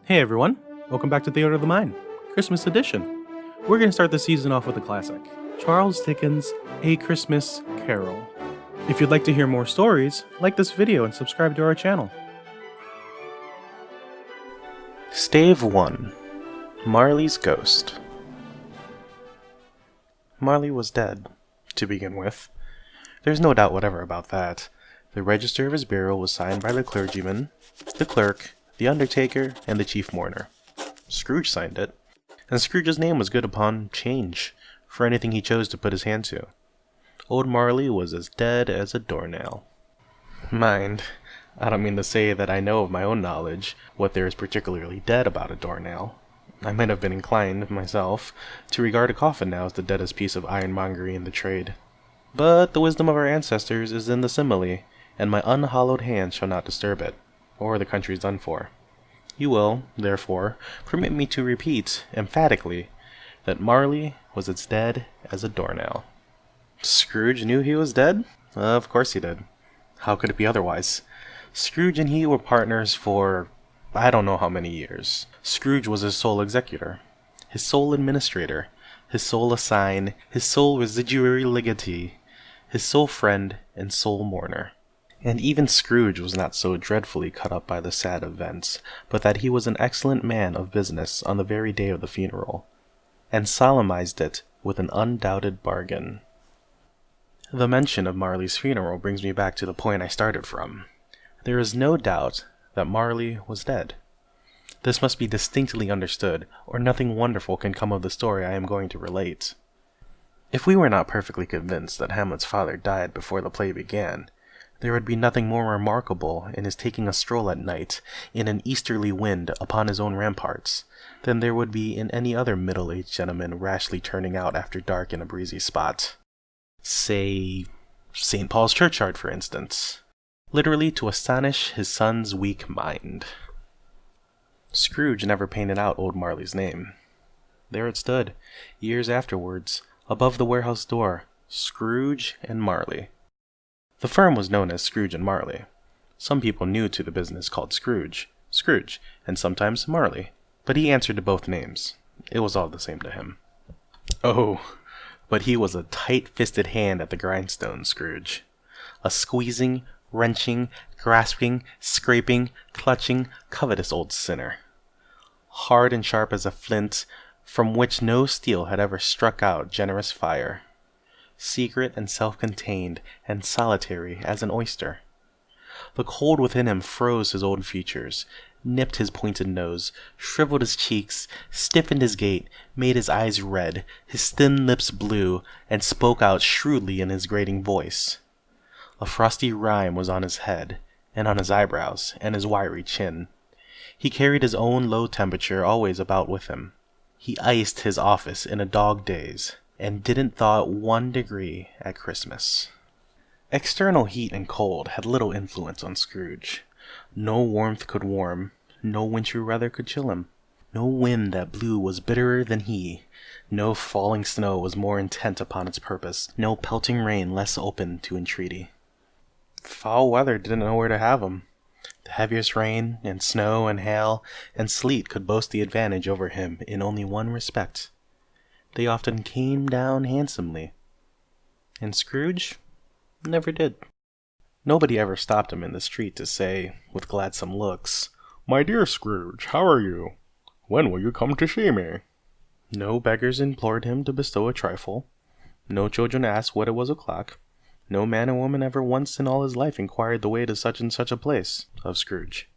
Hey everyone, welcome back to Theater of the Mind, Christmas edition. We're going to start the season off with a classic, Charles Dickens' A Christmas Carol. If you'd like to hear more stories, like this video and subscribe to our channel. Stave 1. Marley's Ghost. Marley was dead, to begin with. There's no doubt whatever about that. The register of his burial was signed by the clergyman, the clerk, the undertaker, and the chief mourner. Scrooge signed it, and Scrooge's name was good upon change for anything he chose to put his hand to. Old Marley was as dead as a doornail. Mind, I don't mean to say that I know of my own knowledge what there is particularly dead about a doornail. I might have been inclined, myself, to regard a coffin now as the deadest piece of ironmongery in the trade. But the wisdom of our ancestors is in the simile, and my unhallowed hand shall not disturb it, or the country's done for. You will, therefore, permit me to repeat, emphatically, that Marley was as dead as a doornail. Scrooge knew he was dead? Of course he did. How could it be otherwise? Scrooge and he were partners for I don't know how many years. Scrooge was his sole executor, his sole administrator, his sole assign, his sole residuary legatee, his sole friend and sole mourner. And even Scrooge was not so dreadfully cut up by the sad events, but that he was an excellent man of business on the very day of the funeral, and solemnized it with an undoubted bargain. The mention of Marley's funeral brings me back to the point I started from. There is no doubt that Marley was dead. This must be distinctly understood, or nothing wonderful can come of the story I am going to relate. If we were not perfectly convinced that Hamlet's father died before the play began, there would be nothing more remarkable in his taking a stroll at night, in an easterly wind, upon his own ramparts, than there would be in any other middle-aged gentleman rashly turning out after dark in a breezy spot. Say, St. Paul's churchyard, for instance, literally to astonish his son's weak mind. Scrooge never painted out old Marley's name. There it stood, years afterwards, above the warehouse door, Scrooge and Marley. The firm was known as Scrooge and Marley. Some people new to the business called Scrooge, and sometimes Marley, but he answered to both names. It was all the same to him. Oh, but he was a tight-fisted hand at the grindstone, Scrooge. A squeezing, wrenching, grasping, scraping, clutching, covetous old sinner. Hard and sharp as a flint, from which no steel had ever struck out generous fire. Secret and self-contained, and solitary as an oyster. The cold within him froze his old features, nipped his pointed nose, shriveled his cheeks, stiffened his gait, made his eyes red, his thin lips blue, and spoke out shrewdly in his grating voice. A frosty rime was on his head, and on his eyebrows, and his wiry chin. He carried his own low temperature always about with him. He iced his office in a dog days, and didn't thaw it 1 degree at Christmas. External heat and cold had little influence on Scrooge. No warmth could warm, no wintry weather could chill him. No wind that blew was bitterer than he. No falling snow was more intent upon its purpose, no pelting rain less open to entreaty. Foul weather didn't know where to have him. The heaviest rain, and snow, and hail, and sleet could boast the advantage over him in only one respect. They often came down handsomely. And Scrooge never did. Nobody ever stopped him in the street to say, with gladsome looks, "My dear Scrooge, how are you? When will you come to see me?" No beggars implored him to bestow a trifle. No children asked what it was o'clock. No man or woman ever once in all his life inquired the way to such and such a place of Scrooge.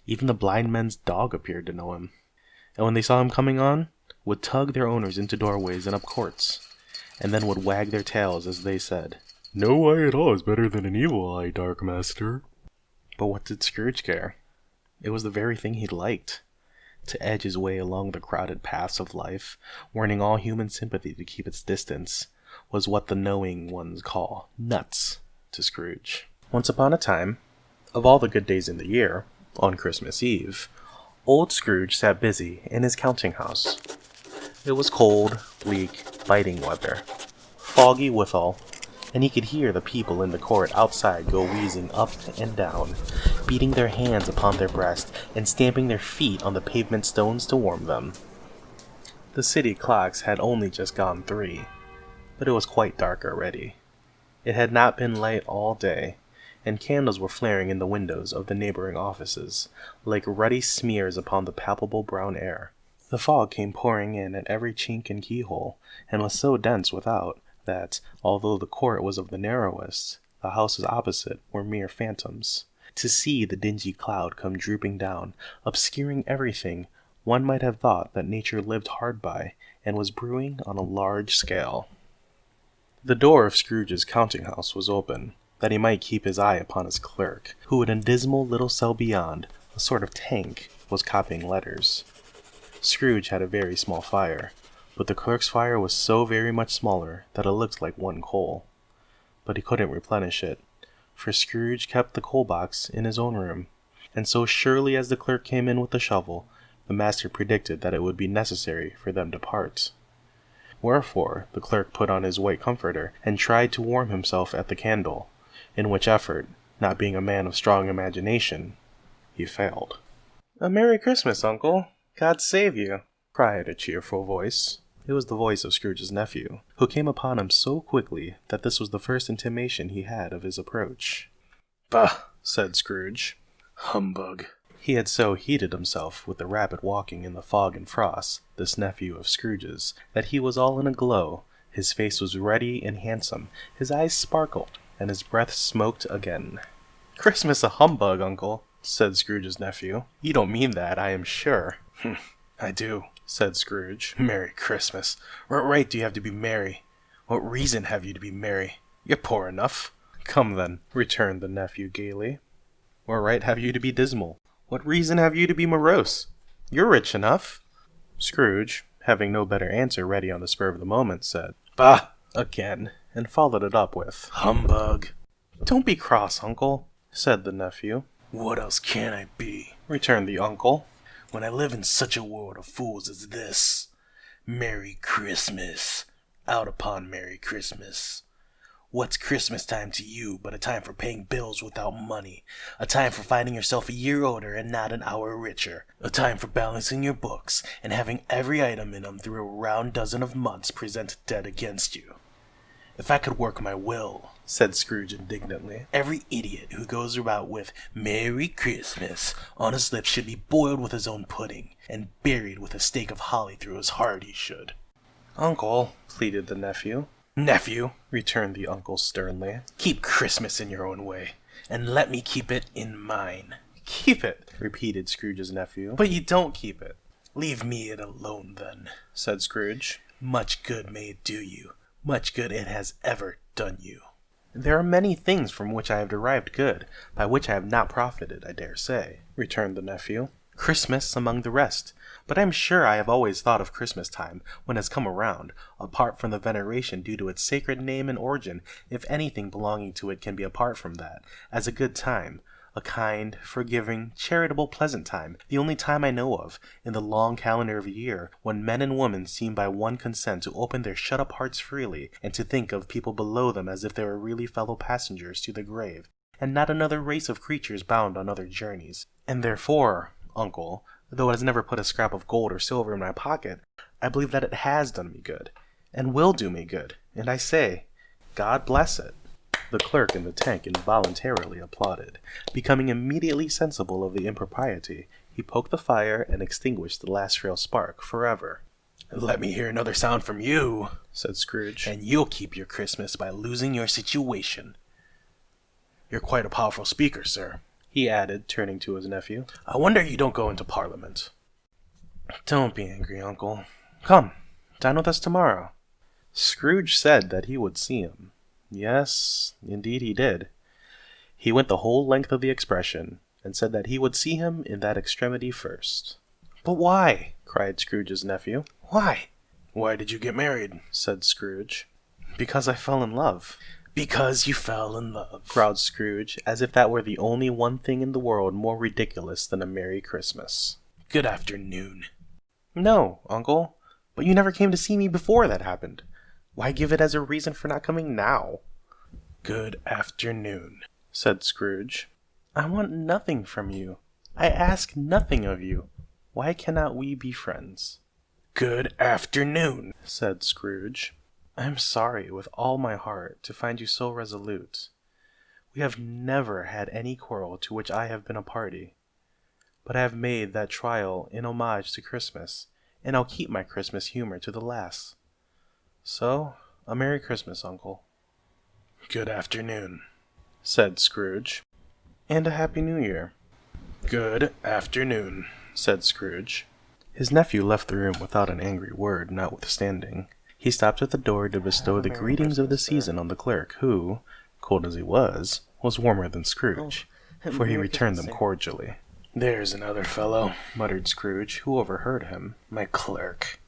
Even the blind men's dog appeared to know him, and when they saw him coming on, would tug their owners into doorways and up courts, and then would wag their tails as they said, "No eye at all is better than an evil eye, dark master." But what did Scrooge care? It was the very thing he liked, to edge his way along the crowded paths of life, warning all human sympathy to keep its distance, was what the knowing ones call nuts to Scrooge. Once upon a time, of all the good days in the year, on Christmas Eve, old Scrooge sat busy in his counting-house. It was cold, bleak, biting weather, foggy withal, and he could hear the people in the court outside go wheezing up and down, beating their hands upon their breast and stamping their feet on the pavement stones to warm them. The city clocks had only just gone 3, but it was quite dark already. It had not been light all day, and candles were flaring in the windows of the neighboring offices, like ruddy smears upon the palpable brown air. The fog came pouring in at every chink and keyhole, and was so dense without that, although the court was of the narrowest, the houses opposite were mere phantoms. To see the dingy cloud come drooping down, obscuring everything, one might have thought that nature lived hard by, and was brewing on a large scale. The door of Scrooge's counting-house was open, that he might keep his eye upon his clerk, who in a dismal little cell beyond, a sort of tank, was copying letters. Scrooge had a very small fire, but the clerk's fire was so very much smaller that it looked like one coal. But he couldn't replenish it, for Scrooge kept the coal box in his own room, and so surely as the clerk came in with the shovel, the master predicted that it would be necessary for them to part. Wherefore the clerk put on his white comforter, and tried to warm himself at the candle, in which effort, not being a man of strong imagination, he failed. "A Merry Christmas, Uncle! God save you!" cried a cheerful voice. It was the voice of Scrooge's nephew, who came upon him so quickly that this was the first intimation he had of his approach. "Bah!" said Scrooge. "Humbug!" He had so heated himself with the rapid walking in the fog and frost, this nephew of Scrooge's, that he was all in a glow. His face was ruddy and handsome, his eyes sparkled, and his breath smoked again. "Christmas a humbug, Uncle," said Scrooge's nephew. "You don't mean that, I am sure." "I do," said Scrooge. "Merry Christmas. What right do you have to be merry? What reason have you to be merry? You're poor enough." "Come then," returned the nephew gaily. "What right have you to be dismal? What reason have you to be morose? You're rich enough." Scrooge, having no better answer ready on the spur of the moment, said, "Bah!" again, and followed it up with, "Humbug!" "Don't be cross, Uncle," said the nephew. "What else can I be?" returned the uncle, "when I live in such a world of fools as this? Merry Christmas! Out upon Merry Christmas! What's Christmas time to you but a time for paying bills without money, a time for finding yourself a year older and not an hour richer, a time for balancing your books and having every item in them through a round dozen of months presented dead against you? If I could work my will," said Scrooge indignantly, "every idiot who goes about with 'Merry Christmas' on his lips should be boiled with his own pudding, and buried with a stake of holly through his heart, he should." "Uncle," pleaded the nephew. "Nephew," returned the uncle sternly, "keep Christmas in your own way, and let me keep it in mine." "Keep it," repeated Scrooge's nephew, "but you don't keep it." "Leave me it alone, then," said Scrooge. "Much good may it do you. Much good it has ever done you." "There are many things from which I have derived good, by which I have not profited, I dare say," returned the nephew. "Christmas among the rest. But I am sure I have always thought of Christmas time, when it has come around, apart from the veneration due to its sacred name and origin, if anything belonging to it can be apart from that, as a good time, a kind, forgiving, charitable, pleasant time, the only time I know of, in the long calendar of a year, when men and women seem by one consent to open their shut-up hearts freely, and to think of people below them as if they were really fellow passengers to the grave, and not another race of creatures bound on other journeys. And therefore, Uncle, though it has never put a scrap of gold or silver in my pocket, I believe that it has done me good, and will do me good, and I say, God bless it." The clerk in the tank involuntarily applauded. Becoming immediately sensible of the impropriety, he poked the fire and extinguished the last frail spark forever. "Let me hear another sound from you," said Scrooge, "and you'll keep your Christmas by losing your situation. You're quite a powerful speaker, sir," he added, turning to his nephew. "I wonder you don't go into Parliament." "Don't be angry, Uncle. Come, dine with us tomorrow." Scrooge said that he would see him. Yes, indeed he did. He went the whole length of the expression, and said that he would see him in that extremity first. "But why?" cried Scrooge's nephew. "Why?" "Why did you get married?" said Scrooge. "Because I fell in love." "Because you fell in love," growled Scrooge, as if that were the only one thing in the world more ridiculous than a Merry Christmas. "Good afternoon." "No, Uncle, but you never came to see me before that happened. Why give it as a reason for not coming now?" "Good afternoon," said Scrooge. I want nothing from you. I ask nothing of you. Why cannot we be friends? Good afternoon, said Scrooge. I am sorry with all my heart to find you so resolute. We have never had any quarrel to which I have been a party. But I have made that trial in homage to Christmas, and I'll keep my Christmas humor to the last. So, a Merry Christmas, Uncle. Good afternoon, said Scrooge. And a Happy New Year. Good afternoon, said Scrooge. His nephew left the room without an angry word, notwithstanding. He stopped at the door to bestow the greetings of the season on the clerk, who, cold as he was warmer than Scrooge, for he returned them cordially. There's another fellow, muttered Scrooge, who overheard him. My clerk,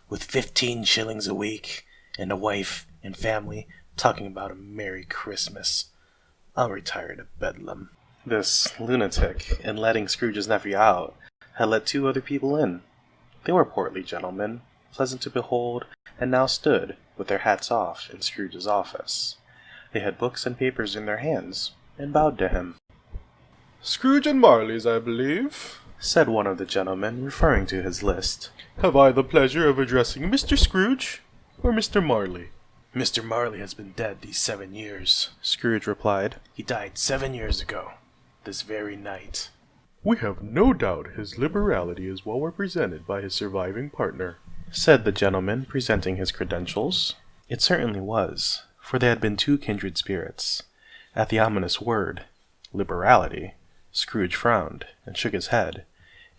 with 15 shillings a week, and a wife and family, talking about a Merry Christmas. I'll retire to Bedlam. This lunatic, in letting Scrooge's nephew out, had let 2 other people in. They were portly gentlemen, pleasant to behold, and now stood, with their hats off, in Scrooge's office. They had books and papers in their hands, and bowed to him. Scrooge and Marleys, I believe, said one of the gentlemen, referring to his list. Have I the pleasure of addressing Mr. Scrooge or Mr. Marley? Mr. Marley has been dead these 7 years, Scrooge replied. He died 7 years ago, this very night. We have no doubt his liberality is well represented by his surviving partner, said the gentleman, presenting his credentials. It certainly was, for they had been 2 kindred spirits. At the ominous word, liberality, Scrooge frowned and shook his head,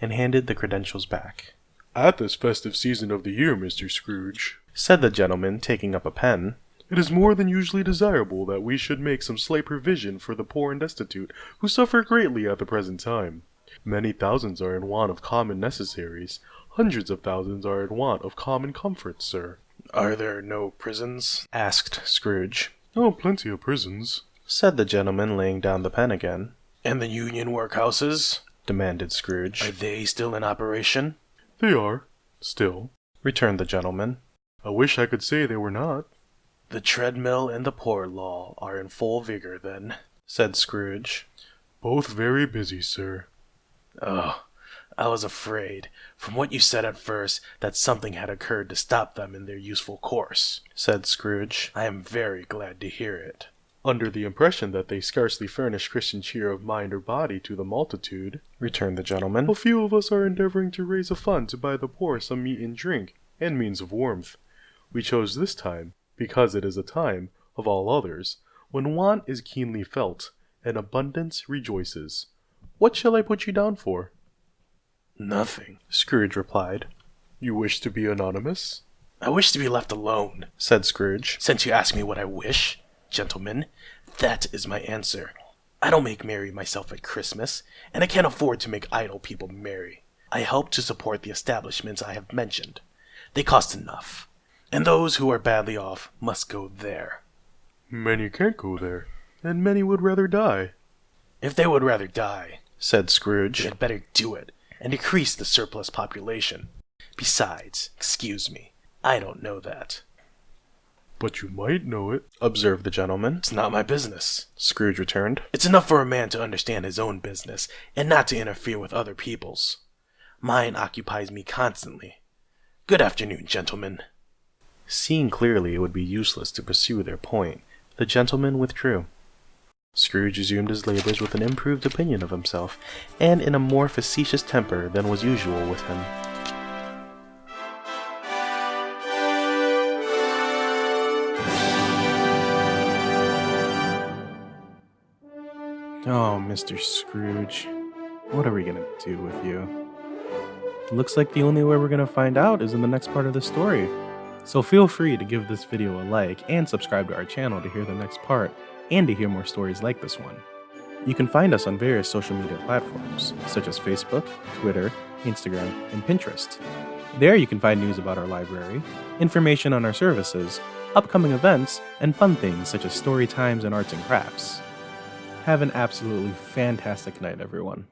and handed the credentials back. At this festive season of the year, Mr. Scrooge, said the gentleman, taking up a pen, it is more than usually desirable that we should make some slight provision for the poor and destitute, who suffer greatly at the present time. Many thousands are in want of common necessaries. Hundreds of thousands are in want of common comforts, sir. Are there no prisons? Asked Scrooge. Oh, plenty of prisons, said the gentleman, laying down the pen again. And the union workhouses? Demanded Scrooge. Are they still in operation? They are, still, returned the gentleman. I wish I could say they were not. The treadmill and the poor law are in full vigor, then, said Scrooge. Both very busy, sir. Oh, I was afraid, from what you said at first, that something had occurred to stop them in their useful course, said Scrooge. I am very glad to hear it. Under the impression that they scarcely furnish Christian cheer of mind or body to the multitude, returned the gentleman, a few of us are endeavoring to raise a fund to buy the poor some meat and drink, and means of warmth. We chose this time, because it is a time, of all others, when want is keenly felt, and abundance rejoices. What shall I put you down for? Nothing, Scrooge replied. You wish to be anonymous? I wish to be left alone, said Scrooge. Since you ask me what I wish, gentlemen, that is my answer. I don't make merry myself at Christmas, and I can't afford to make idle people merry. I help to support the establishments I have mentioned. They cost enough, and those who are badly off must go there. Many can't go there, and many would rather die. If they would rather die, said Scrooge, they had better do it, and decrease the surplus population. Besides, excuse me, I don't know that. But you might know it, observed the gentleman. It's not my business, Scrooge returned. It's enough for a man to understand his own business, and not to interfere with other people's. Mine occupies me constantly. Good afternoon, gentlemen. Seeing clearly it would be useless to pursue their point, the gentleman withdrew. Scrooge resumed his labors with an improved opinion of himself, and in a more facetious temper than was usual with him. Oh, Mr. Scrooge, what are we gonna do with you? Looks like the only way we're gonna find out is in the next part of the story. So feel free to give this video a like and subscribe to our channel to hear the next part and to hear more stories like this one. You can find us on various social media platforms such as Facebook, Twitter, Instagram, and Pinterest. There you can find news about our library, information on our services, upcoming events, and fun things such as story times and arts and crafts. Have an absolutely fantastic night, everyone.